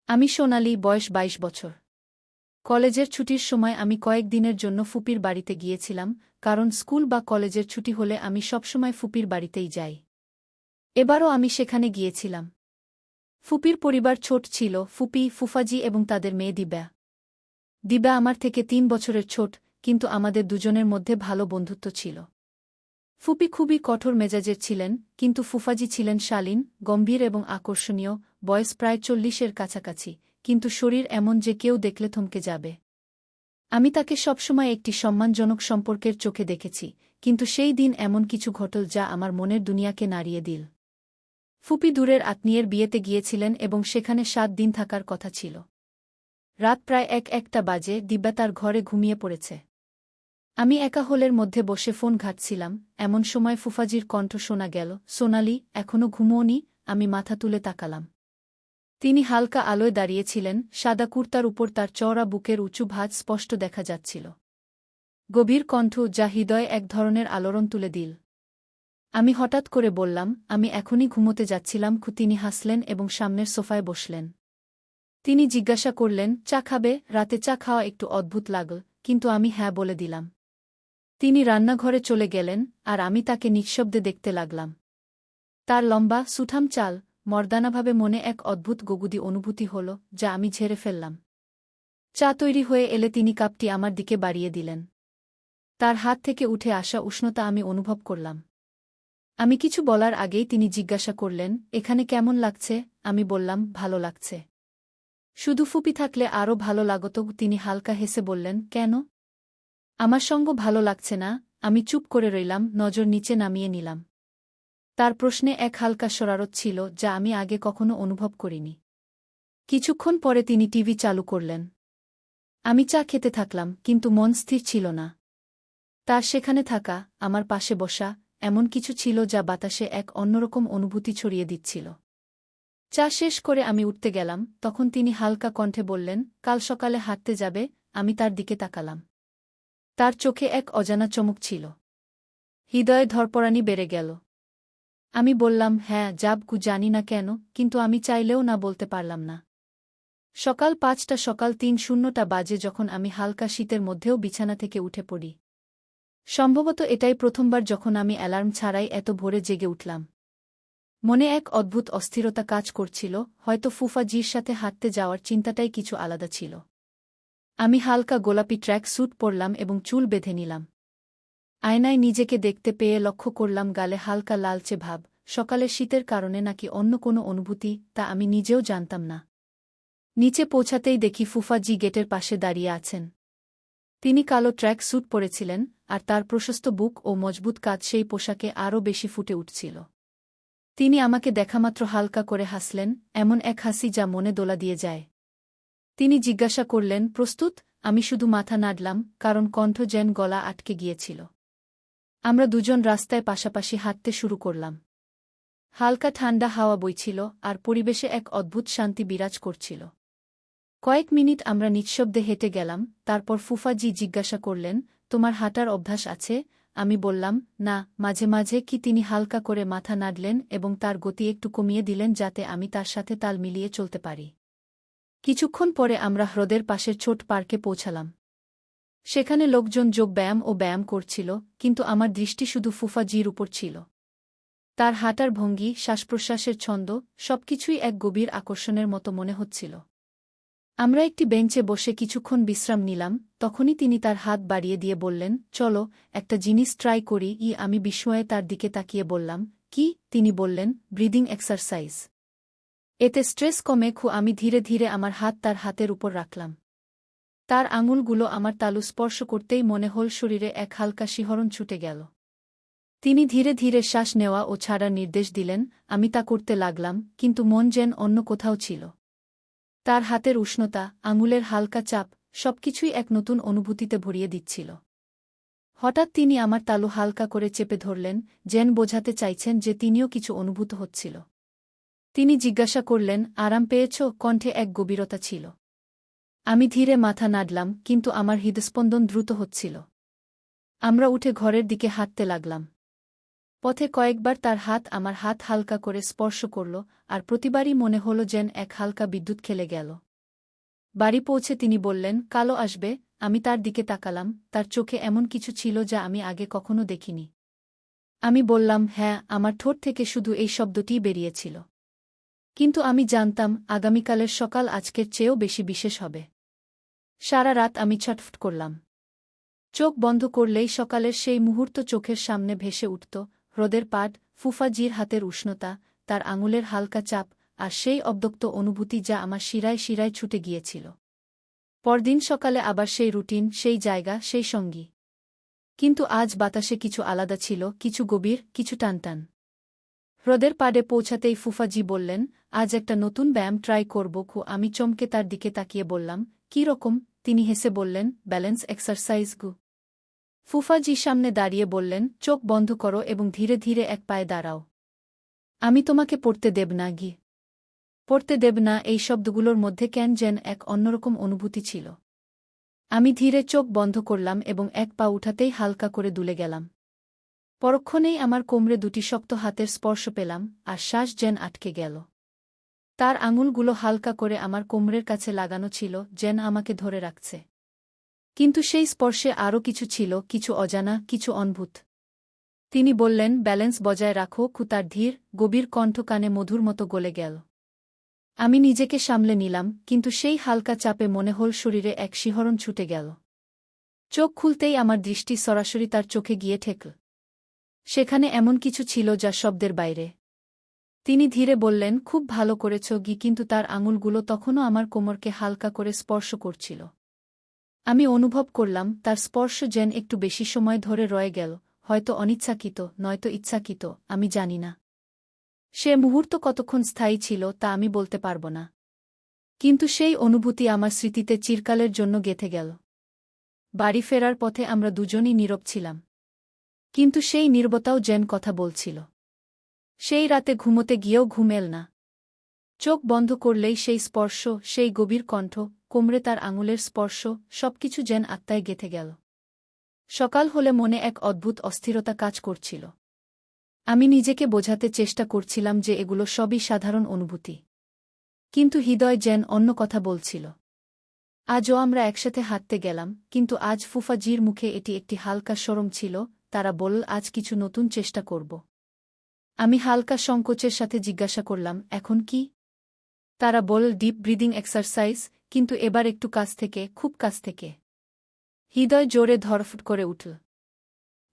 আমি সোনালি, বয়স ২২ বছর। কলেজের ছুটির সময় আমি কয়েক দিনের জন্য ফুপির বাড়িতে গিয়েছিলাম, কারণ স্কুল বা কলেজের ছুটি হলে আমি সবসময় ফুপির বাড়িতেই যাই। এবারও আমি সেখানে গিয়েছিলাম। ফুপির পরিবার ছোট ছিল, ফুপি, ফুফাজি এবং তাদের মেয়ে দিব্যা। দিব্যা আমার থেকে ৩ বছরের ছোট, কিন্তু আমাদের দুজনের মধ্যে ভালো বন্ধুত্ব ছিল। ফুপি খুবই কঠোর মেজাজের ছিলেন, কিন্তু ফুফাজি ছিলেন শালীন, গম্ভীর এবং আকর্ষণীয়, বয়স প্রায় ৪০-এর কাছাকাছি, কিন্তু শরীর এমন যে কেউ দেখলে থমকে যাবে। আমি তাকে সবসময় একটি সম্মানজনক সম্পর্কের চোখে দেখেছি, কিন্তু সেই দিন এমন কিছু ঘটল যা আমার মনের দুনিয়াকে নাড়িয়ে দিল। ফুপি দূরের আত্মীয়ের বিয়েতে গিয়েছিলেন এবং সেখানে ৭ দিন থাকার কথা ছিল। রাত প্রায় ১-১টা বাজে, দিব্যা তার ঘরে ঘুমিয়ে পড়েছে। আমি একা হলের মধ্যে বসে ফোন ঘাঁটছিলাম, এমন সময় ফুফাজির কণ্ঠ শোনা গেল, "সোনালি, এখনো ঘুমোওনি?" আমি মাথা তুলে তাকালাম। তিনি হালকা আলোয় দাঁড়িয়েছিলেন, সাদা কুর্তার উপর তার চওড়া বুকের উঁচু ভাঁজ স্পষ্ট দেখা যাচ্ছিল। গভীর কণ্ঠ যা হৃদয়ে এক ধরনের আলোড়ন তুলে দিল। আমি হঠাৎ করে বললাম, "আমি এখনই ঘুমোতে যাচ্ছিলাম।" তিনি হাসলেন এবং সামনের সোফায় বসলেন। তিনি জিজ্ঞাসা করলেন, "চা খাবে?" রাতে চা খাওয়া একটু অদ্ভুত লাগল, কিন্তু আমি হ্যাঁ বলে দিলাম। তিনি রান্নাঘরে চলে গেলেন, আর আমি তাকে নিঃশব্দে দেখতে লাগলাম। তার লম্বা, সুঠাম চাল, মর্দানাভাবে মনে এক অদ্ভুত গগুদি অনুভূতি হল, যা আমি ঝেড়ে ফেললাম। চা তৈরি হয়ে এলে তিনি কাপটি আমার দিকে বাড়িয়ে দিলেন। তার হাত থেকে উঠে আসা উষ্ণতা আমি অনুভব করলাম। আমি কিছু বলার আগেই তিনি জিজ্ঞাসা করলেন, "এখানে কেমন লাগছে?" আমি বললাম, "ভালো লাগছে। শুধু ফুপি থাকলে আরও ভালো লাগত।" তিনি হালকা হেসে বললেন, "কেন?" "আমার সঙ্গ ভালো লাগছে না।" আমি চুপ করে রইলাম, নজর নিচে নামিয়ে নিলাম। তার প্রশ্নে এক হালকা শরারত ছিল, যা আমি আগে কখনো অনুভব করিনি। কিছুক্ষণ পরে তিনি টিভি চালু করলেন। আমি চা খেতে থাকলাম, কিন্তু মন স্থির ছিল না। তার সেখানে থাকা, আমার পাশে বসা, এমন কিছু ছিল যা বাতাসে এক অন্যরকম অনুভূতি ছড়িয়ে দিচ্ছিল। চা শেষ করে আমি উঠতে গেলাম, তখন তিনি হালকা কণ্ঠে বললেন, "কাল সকালে হাঁটতে যাবে?" আমি তার দিকে তাকালাম। তার চোখে এক অজানা চমক ছিল। হৃদয়ে ধড়পড়ানি বেড়ে গেল। আমি বললাম, "হ্যাঁ, জানি না কেন, কিন্তু আমি চাইলেও না বলতে পারলাম না।" সকাল ৫টা, সকাল ৩:০০ বাজে যখন আমি হালকা শীতের মধ্যেও বিছানা থেকে উঠে পড়ি। সম্ভবত এটাই প্রথমবার যখন আমি অ্যালার্ম ছাড়াই এত ভোরে জেগে উঠলাম। মনে এক অদ্ভুত অস্থিরতা কাজ করছিল, হয়তো ফুফাজির সাথে হাঁটতে যাওয়ার চিন্তাটাই কিছু আলাদা ছিল। আমি হালকা গোলাপি ট্র্যাক স্যুট পরলাম এবং চুল বেঁধে নিলাম। আয়নায় নিজেকে দেখতে পেয়ে লক্ষ্য করলাম গালে হালকা লালচে ভাব, সকালের শীতের কারণে নাকি অন্য কোনো অনুভূতি, তা আমি নিজেও জানতাম না। নিচে পৌঁছাতেই দেখি ফুফাজি গেটের পাশে দাঁড়িয়ে আছেন। তিনি কালো ট্র্যাক স্যুট পরেছিলেন, আর তার প্রশস্ত বুক ও মজবুত কাঁধ সেই পোশাকে আরও বেশি ফুটে উঠছিল। তিনি আমাকে দেখামাত্র হালকা করে হাসলেন, এমন এক হাসি যা মনে দোলা দিয়ে যায়। তিনি জিজ্ঞাসা করলেন, "প্রস্তুত?" আমি শুধু মাথা নাড়লাম, কারণ কণ্ঠ যেন গলা আটকে গিয়েছিল। আমরা দুজন রাস্তায় পাশাপাশি হাঁটতে শুরু করলাম। হালকা ঠান্ডা হাওয়া বইছিল, আর পরিবেশে এক অদ্ভুত শান্তি বিরাজ করছিল। কয়েক মিনিট আমরা নিঃশব্দে হেঁটে গেলাম, তারপর ফুফাজি জিজ্ঞাসা করলেন, "তোমার হাঁটার অভ্যাস আছে?" আমি বললাম, "না, মাঝে মাঝে।" তিনি হালকা করে মাথা নাড়লেন এবং তার গতি একটু কমিয়ে দিলেন যাতে আমি তার সাথে তাল মিলিয়ে চলতে পারি। কিছুক্ষণ পরে আমরা হ্রদের পাশের ছোট পার্কে পৌঁছালাম। সেখানে লোকজন যোগ ব্যায়াম ও ব্যায়াম করছিল, কিন্তু আমার দৃষ্টি শুধু ফুফাজির উপর ছিল। তার হাঁটার ভঙ্গি, শ্বাসপ্রশ্বাসের ছন্দ, সবকিছুই এক গভীর আকর্ষণের মতো মনে হচ্ছিল। আমরা একটি বেঞ্চে বসে কিছুক্ষণ বিশ্রাম নিলাম, তখনই তিনি তার হাত বাড়িয়ে দিয়ে বললেন, "চলো, একটা জিনিস ট্রাই করি।" আমি বিস্ময়ে তার দিকে তাকিয়ে বললাম, "কি?" তিনি বললেন, "ব্রিদিং এক্সারসাইজ। এতে স্ট্রেস কমে।" আমি ধীরে ধীরে আমার হাত তার হাতের উপর রাখলাম। তার আঙুলগুলো আমার তালু স্পর্শ করতেই মনে হল শরীরে এক হালকা শিহরণ ছুটে গেল। তিনি ধীরে ধীরে শ্বাস নেওয়া ও ছাড়ার নির্দেশ দিলেন, আমি তা করতে লাগলাম, কিন্তু মন যেন অন্য কোথাও ছিল। তার হাতের উষ্ণতা, আঙুলের হালকা চাপ, সবকিছুই এক নতুন অনুভূতিতে ভরিয়ে দিচ্ছিল। হঠাৎ তিনি আমার তালু হালকা করে চেপে ধরলেন, যেন বোঝাতে চাইছেন যে তিনিও কিছু অনুভূত হচ্ছিল। তিনি জিজ্ঞাসা করলেন, "আরাম পেয়েছ?" কণ্ঠে এক গভীরতা ছিল। আমি ধীরে মাথা নাড়লাম, কিন্তু আমার হৃদস্পন্দন দ্রুত হচ্ছিল। আমরা উঠে ঘরের দিকে হাঁটতে লাগলাম। পথে কয়েকবার তার হাত আমার হাত হালকা করে স্পর্শ করল, আর প্রতিবারই মনে হল যেন এক হালকা বিদ্যুৎ খেলে গেল। বাড়ি পৌঁছে তিনি বললেন, কালো আসবে। আমি তার দিকে তাকালাম, তার চোখে এমন কিছু ছিল যা আমি আগে কখনো দেখিনি। আমি বললাম, হ্যাঁ। আমার ঠোঁট থেকে শুধু এই শব্দটিই বেরিয়েছিল। কিন্তু আমি জানতাম, আগামীকালের সকাল আজকের চেয়েও বেশি বিশেষ হবে। সারা রাত আমি ছটফট করলাম। চোখ বন্ধ করলেই সকালের সেই মুহূর্ত চোখের সামনে ভেসে উঠত, হ্রদের পাড়, ফুফাজির হাতের উষ্ণতা, তার আঙুলের হালকা চাপ, আর সেই অব্যক্ত অনুভূতি যা আমার শিরায় শিরায় ছুটে গিয়েছিল। পরদিন সকালে আবার সেই রুটিন, সেই জায়গা, সেই সঙ্গী। কিন্তু আজ বাতাসে কিছু আলাদা ছিল, কিছু গভীর, কিছু টানটান। হ্রদের পাড়ে পৌঁছাতেই ফুফাজি বললেন, আজ একটা নতুন ব্যায়াম ট্রাই করব। আমি চমকে তার দিকে তাকিয়ে বললাম, কী রকম? তিনি হেসে বললেন, ব্যালেন্স এক্সারসাইজ গু। ফুফাজি সামনে দাঁড়িয়ে বললেন, চোখ বন্ধ করো এবং ধীরে ধীরে এক পায়ে দাঁড়াও। আমি তোমাকে পড়তে দেব না গি। পড়তে দেব না, এই শব্দগুলোর মধ্যে কেন যেন এক অন্যরকম অনুভূতি ছিল। আমি ধীরে চোখ বন্ধ করলাম এবং এক পা উঠাতেই হালকা করে দুলে গেলাম। পরক্ষণেই আমার কোমরে দুটি শক্ত হাতের স্পর্শ পেলাম, আর শ্বাস যেন আটকে গেল। তার আঙুলগুলো হালকা করে আমার কোমরের কাছে লাগানো ছিল, যেন আমাকে ধরে রাখছে। কিন্তু সেই স্পর্শে আরও কিছু ছিল, কিছু অজানা, কিছু অদ্ভুত। তিনি বললেন, ব্যালেন্স বজায় রাখো। তার ধীর, গভীর কণ্ঠ কানে মধুর মতো গলে গেল। আমি নিজেকে সামলে নিলাম, কিন্তু সেই হালকা চাপে মনে হল শরীরে এক শিহরণ ছুটে গেল। চোখ খুলতেই আমার দৃষ্টি সরাসরি তার চোখে গিয়ে ঠেকল। সেখানে এমন কিছু ছিল যা শব্দের বাইরে। তিনি ধীরে বললেন, খুব ভালো করেছ গি। কিন্তু তার আঙুলগুলো তখনও আমার কোমরকে হালকা করে স্পর্শ করছিল। আমি অনুভব করলাম, তার স্পর্শ যেন একটু বেশি সময় ধরে রয়ে গেল, হয়তো অনিচ্ছাকৃত, নয়তো ইচ্ছাকৃত, আমি জানি না। সে মুহূর্ত কতক্ষণ স্থায়ী ছিল তা আমি বলতে পারব না। কিন্তু সেই অনুভূতি আমার স্মৃতিতে চিরকালের জন্য গেঁথে গেল। বাড়ি ফেরার পথে আমরা দুজনই নীরব ছিলাম। কিন্তু সেই নীরবতাও যেন কথা বলছিল। সেই রাতে ঘুমোতে গিয়েও ঘুম এল না। চোখ বন্ধ করলেই সেই স্পর্শ, সেই গভীর কণ্ঠ, কোমরে তার আঙুলের স্পর্শ, সবকিছু যেন আত্মায় গেঁথে গেল। সকাল হলে মনে এক অদ্ভুত অস্থিরতা কাজ করছিল। আমি নিজেকে বোঝাতে চেষ্টা করছিলাম যে এগুলো সবই সাধারণ অনুভূতি। কিন্তু হৃদয় যেন অন্য কথা বলছিল। আজও আমরা একসাথে হাঁটতে গেলাম, কিন্তু আজ ফুফাজির মুখে এটি একটি হালকা শরম ছিল। তারা বলল, আজ কিছু নতুন চেষ্টা করব। আমি হালকা সংকোচের সাথে জিজ্ঞাসা করলাম, এখন কি? তারা বলল, ডিপ ব্রিদিং এক্সারসাইজ, কিন্তু এবার একটু কাছ থেকে, খুব কাছ থেকে। হৃদয় জোরে ধড়ফড় করে উঠল।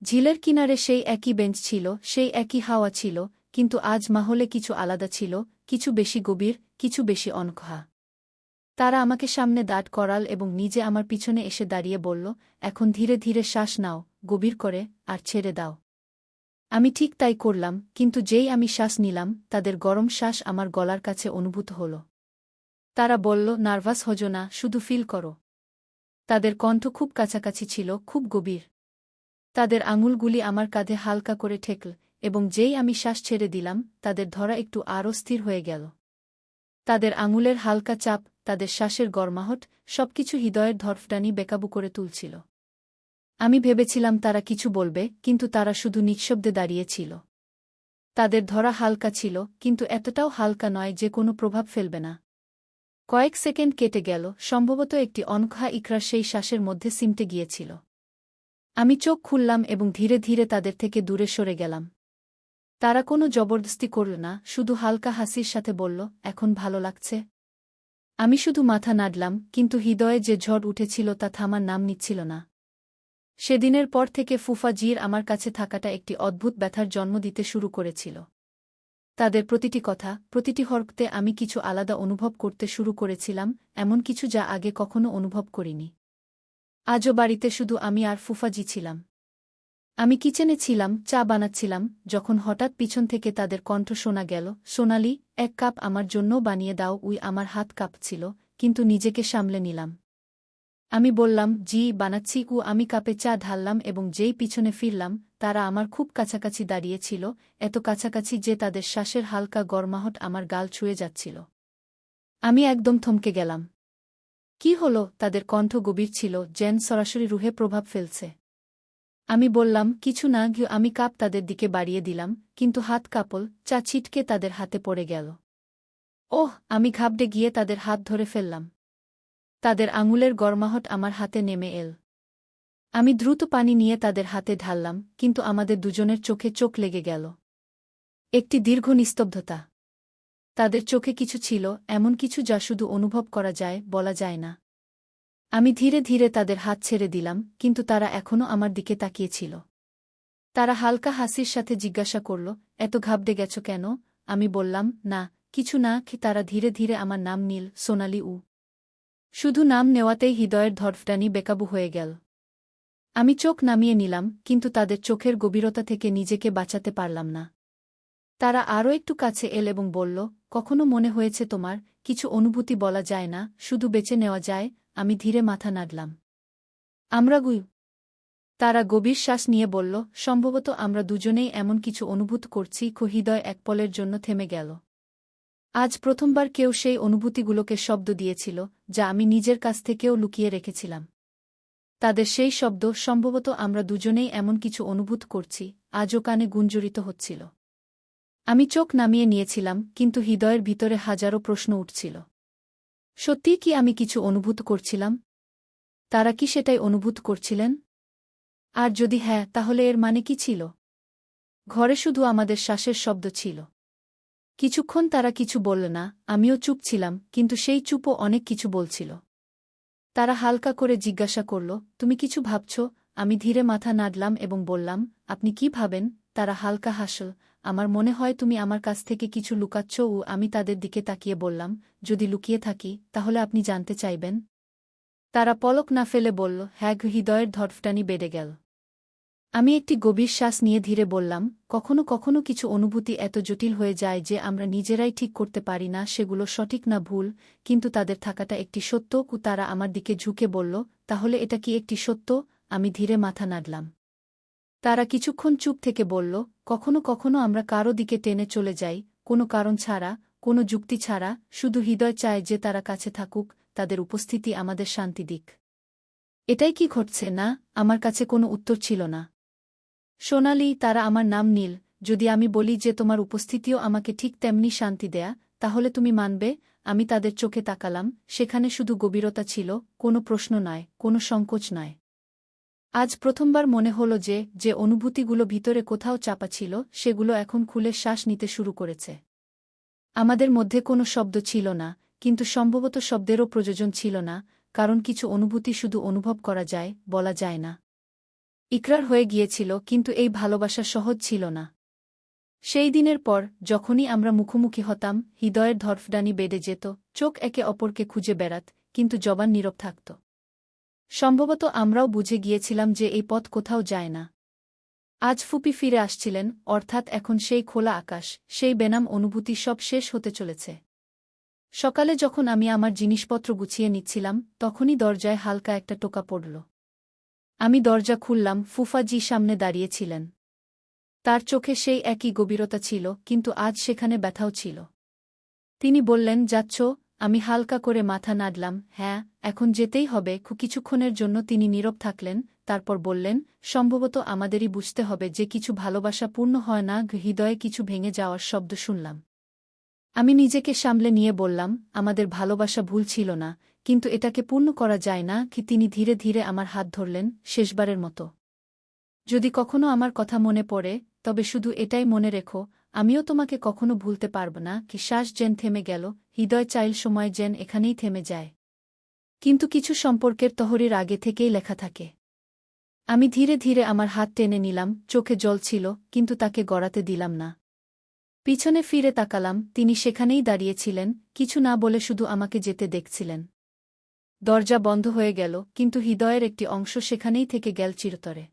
ঝিলের কিনারে সেই একই বেঞ্চ ছিল, সেই একই হাওয়া ছিল, কিন্তু আজ মাহলে কিছু আলাদা ছিল, কিছু বেশি গভীর, কিছু বেশি অনকহা। তারা আমাকে সামনে দাঁড় করাল এবং নিজে আমার পিছনে এসে দাঁড়িয়ে বলল, এখন ধীরে ধীরে শ্বাস নাও, গভীর করে, আর ছেড়ে দাও। আমি ঠিক তাই করলাম, কিন্তু যেই আমি শ্বাস নিলাম, তাদের গরম শ্বাস আমার গলার কাছে অনুভূত হল। তারা বলল, নার্ভাস হজো না, শুধু ফিল করো। তাদের কণ্ঠ খুব কাছাকাছি ছিল, খুব গভীর। তাদের আঙুলগুলি আমার কাঁধে হালকা করে ঠেকল, এবং যেই আমি শ্বাস ছেড়ে দিলাম, তাদের ধরা একটু আরও স্থির হয়ে গেল। তাদের আঙুলের হালকা চাপ, তাদের শ্বাসের গরমাহট, সবকিছু হৃদয়ের ধড়ফড়ানি বেকাবু করে তুলছিল। আমি ভেবেছিলাম তারা কিছু বলবে, কিন্তু তারা শুধু নিঃশব্দে দাঁড়িয়েছিল। তাদের ধরা হালকা ছিল, কিন্তু এতটাও হালকা নয় যে কোনো প্রভাব ফেলবে না। কয়েক সেকেন্ড কেটে গেল, সম্ভবত একটি অনকহা ইকরার সেই শ্বাসের মধ্যে সিমটে গিয়েছিল। আমি চোখ খুললাম এবং ধীরে ধীরে তাদের থেকে দূরে সরে গেলাম। তারা কোনো জবরদস্তি করল না, শুধু হালকা হাসির সাথে বলল, এখন ভালো লাগছে? আমি শুধু মাথা নাড়লাম, কিন্তু হৃদয়ে যে ঝড় উঠেছিল তা থামার নাম নিচ্ছিল না। সেদিনের পর থেকে ফুফাজির আমার কাছে থাকাটা একটি অদ্ভুত ব্যথার জন্ম দিতে শুরু করেছিল। তাদের প্রতিটি কথা, প্রতিটি হরকতে আমি কিছু আলাদা অনুভব করতে শুরু করেছিলাম, এমন কিছু যা আগে কখনো অনুভব করিনি। আজও বাড়িতে শুধু আমি আর ফুফাজি ছিলাম। আমি কিচেনে ছিলাম, চা বানাচ্ছিলাম, যখন হঠাৎ পিছন থেকে তাদের কণ্ঠ শোনা গেল, সোনালি, এক কাপ আমার জন্যও বানিয়ে দাও। আমার হাত কাঁপছিল, কিন্তু নিজেকে সামলে নিলাম। আমি বললাম, জি বানাচ্ছি। আমি কাপে চা ঢাললাম এবং যেই পিছনে ফিরলাম, তারা আমার খুব কাছাকাছি দাঁড়িয়েছিল, এত কাছাকাছি যে তাদের শ্বাসের হালকা গরমাহট আমার গাল ছুঁয়ে যাচ্ছিল। আমি একদম থমকে গেলাম। কি হলো? তাদের কণ্ঠ গভীর ছিল, যেন সরাসরি রুহে প্রভাব ফেলছে। আমি বললাম, কিছু না। আমি কাপ তাদের দিকে বাড়িয়ে দিলাম, কিন্তু হাত কাপল চা ছিটকে তাদের হাতে পড়ে গেল। ওহ! আমি ঘাবড়ে গিয়ে তাদের হাত ধরে ফেললাম। তাদের আঙুলের গরমাহট আমার হাতে নেমে এল। আমি দ্রুত পানি নিয়ে তাদের হাতে ঢাললাম, কিন্তু আমাদের দুজনের চোখে চোখ লেগে গেল। একটি দীর্ঘ নিস্তব্ধতা। তাদের চোখে কিছু ছিল, এমন কিছু যা শুধু অনুভব করা যায়, বলা যায় না। আমি ধীরে ধীরে তাদের হাত ছেড়ে দিলাম, কিন্তু তারা এখনও আমার দিকে তাকিয়েছিল। তারা হালকা হাসির সাথে জিজ্ঞাসা করল, এত ঘাবড়ে গেছ কেন? আমি বললাম, না, কিছু না। তারা ধীরে ধীরে আমার নাম নীল, সোনালি উ। শুধু নাম নেওয়াতেই হৃদয়ের ধড়ফটানি বেকাবু হয়ে গেল। আমি চোখ নামিয়ে নিলাম, কিন্তু তাদের চোখের গভীরতা থেকে নিজেকে বাঁচাতে পারলাম না। তারা আরও একটু কাছে এল এবং বলল, কখনো মনে হয়েছে তোমার, কিছু অনুভূতি বলা যায় না, শুধু বেঁচে নেওয়া যায়? আমি ধীরে মাথা নাড়লাম। আমরা গুই। তারা গভীর শ্বাস নিয়ে বলল, সম্ভবত আমরা দুজনেই এমন কিছু অনুভূত করছি। হৃদয় এক পলের জন্য থেমে গেল। আজ প্রথমবার কেউ সেই অনুভূতিগুলোকে শব্দ দিয়েছিল, যা আমি নিজের কাছ থেকেও লুকিয়ে রেখেছিলাম। তাদের সেই শব্দ, সম্ভবত আমরা দুজনেই এমন কিছু অনুভূত করছি, আজও কানে গুঞ্জরিত হচ্ছিল। আমি চোখ নামিয়ে নিয়েছিলাম, কিন্তু হৃদয়ের ভিতরে হাজারো প্রশ্ন উঠছিল। সত্যিই কি আমি কিছু অনুভূত করছিলাম? তারা কি সেটাই অনুভূত করছিলেন? আর যদি হ্যাঁ, তাহলে এর মানে কি ছিল? ঘরে শুধু আমাদের শ্বাসের শব্দ ছিল। কিছুক্ষণ তারা কিছু বলল না, আমিও চুপ ছিলাম, কিন্তু সেই চুপও অনেক কিছু বলছিল। তারা হালকা করে জিজ্ঞাসা করল, তুমি কিছু ভাবছ? আমি ধীরে মাথা নাড়লাম এবং বললাম, আপনি কি ভাবেন? তারা হালকা হাসল, আমার মনে হয় তুমি আমার কাছ থেকে কিছু লুকাচ্ছ। ও আমি তাদের দিকে তাকিয়ে বললাম, যদি লুকিয়ে থাকি, তাহলে আপনি জানতে চাইবেন? তারা পলক না ফেলে বলল, হ্যাঁ। হৃদয়ের ধড়ফটানি বেড়ে গেল। আমি একটি গভীর শ্বাস নিয়ে ধীরে বললাম, কখনো কখনো কিছু অনুভূতি এত জটিল হয়ে যায় যে আমরা নিজেরাই ঠিক করতে পারি না সেগুলো সঠিক না ভুল, কিন্তু তাদের থাকাটা একটি সত্য। তারা আমার দিকে ঝুঁকে বলল, তাহলে এটা কি একটি সত্য? আমি ধীরে মাথা নাড়লাম। তারা কিছুক্ষণ চুপ থেকে বলল, কখনো কখনো আমরা কারো দিকে টেনে চলে যাই, কোনো কারণ ছাড়া, কোনো যুক্তি ছাড়া, শুধু হৃদয় চায় যে তারা কাছে থাকুক, তাদের উপস্থিতি আমাদের শান্তি দিক। এটাই কি ঘটছে? না, আমার কাছে কোনো উত্তর ছিল না। সোনালি, তারা আমার নাম নীল। যদি আমি বলি যে তোমার উপস্থিতিও আমাকে ঠিক তেমনি শান্তি দেয়া, তাহলে তুমি মানবে? আমি তাদের চোখে তাকালাম, সেখানে শুধু গভীরতা ছিল, কোনো প্রশ্ন নয়, কোনো সংকোচ নয়। আজ প্রথমবার মনে হল যে যে অনুভূতিগুলো ভিতরে কোথাও চাপা ছিল, সেগুলো এখন খুলে শ্বাস নিতে শুরু করেছে। আমাদের মধ্যে কোনো শব্দ ছিল না, কিন্তু সম্ভবত শব্দেরও প্রয়োজন ছিল না, কারণ কিছু অনুভূতি শুধু অনুভব করা যায়, বলা যায় না। ইকরার হয়ে গিয়েছিল, কিন্তু এই ভালোবাসা সহজ ছিল না। সেই দিনের পর যখনই আমরা মুখোমুখি হতাম, হৃদয়ের ধড়ফড়ানি বেড়ে যেত, চোখ একে অপরকে খুঁজে বেড়াত, কিন্তু জবান নীরব থাকত। সম্ভবত আমরাও বুঝে গিয়েছিলাম যে এই পথ কোথাও যায় না। আজ ফুপি ফিরে আসছিলেন, অর্থাৎ এখন সেই খোলা আকাশ, সেই বেনাম অনুভূতি সব শেষ হতে চলেছে। সকালে যখন আমি আমার জিনিসপত্র গুছিয়ে নিচ্ছিলাম, তখনই দরজায় হালকা একটা টোকা পড়ল। আমি দরজা খুললাম, ফুফাজি সামনে দাঁড়িয়েছিলেন। তার চোখে সেই একই গভীরতা ছিল, কিন্তু আজ সেখানে ব্যথাও ছিল। তিনি বললেন, যাচ্ছ? আমি হালকা করে মাথা নাড়লাম, হ্যাঁ, এখন যেতেই হবে। কিছুক্ষণের জন্য তিনি নীরব থাকলেন, তারপর বললেন, সম্ভবত আমাদেরই বুঝতে হবে যে কিছু ভালোবাসা পূর্ণ হয় না। হৃদয়ে কিছু ভেঙে যাওয়ার শব্দ শুনলাম। আমি নিজেকে সামলে নিয়ে বললাম, আমাদের ভালোবাসা ভুল ছিল না, কিন্তু এটাকে পূর্ণ করা যায় না। তিনি ধীরে ধীরে আমার হাত ধরলেন, শেষবারের মতো। যদি কখনো আমার কথা মনে পড়ে, তবে শুধু এটাই মনে রেখো, আমিও তোমাকে কখনো ভুলতে পারব না। শ্বাস যেন থেমে গেল, হৃদয় চাইল সময় যেন এখানেই থেমে যায়। কিন্তু কিছু সম্পর্কের তহরির আগে থেকেই লেখা থাকে। আমি ধীরে ধীরে আমার হাত টেনে নিলাম, চোখে জল ছিল, কিন্তু তাকে গড়াতে দিলাম না। পিছনে ফিরে তাকালাম, তিনি সেখানেই দাঁড়িয়েছিলেন, কিছু না বলে শুধু আমাকে যেতে দেখছিলেন। দরজা বন্ধ হয়ে গেল, কিন্তু হৃদয়ের একটি অংশ সেখানেই থেকে গেল চিরতরে।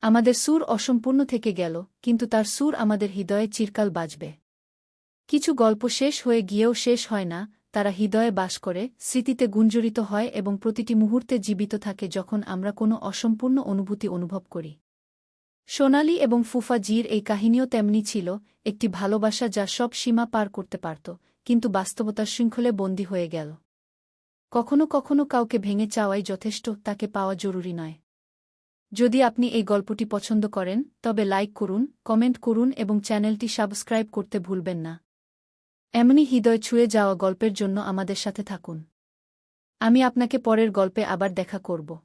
আমাদের সুর অসম্পূর্ণ থেকে গেল, কিন্তু তার সুর আমাদের হৃদয়ে চিরকাল বাজবে। কিছু গল্প শেষ হয়ে গিয়েও শেষ হয় না, তারা হৃদয়ে বাস করে, স্মৃতিতে গুঞ্জরিত হয় এবং প্রতিটি মুহূর্তে জীবিত থাকে যখন আমরা কোনো অসম্পূর্ণ অনুভূতি অনুভব করি। সোনালি এবং ফুফা জির এই কাহিনীও তেমনি ছিল, একটি ভালোবাসা যা সব সীমা পার করতে পারত, কিন্তু বাস্তবতার শৃঙ্খলে বন্দী হয়ে গেল। কখনো কখনো কাউকে ভেঙে চাওয়াই যথেষ্ট, তাকে পাওয়া জরুরি নয়। যদি আপনি এই গল্পটি পছন্দ করেন তবে লাইক করুন, কমেন্ট করুন এবং চ্যানেলটি সাবস্ক্রাইব করতে ভুলবেন না। এমনি হৃদয় ছুঁয়ে যাওয়া গল্পের জন্য আমাদের সাথে থাকুন। আমি আপনাকে পরের গল্পে আবার দেখা করব।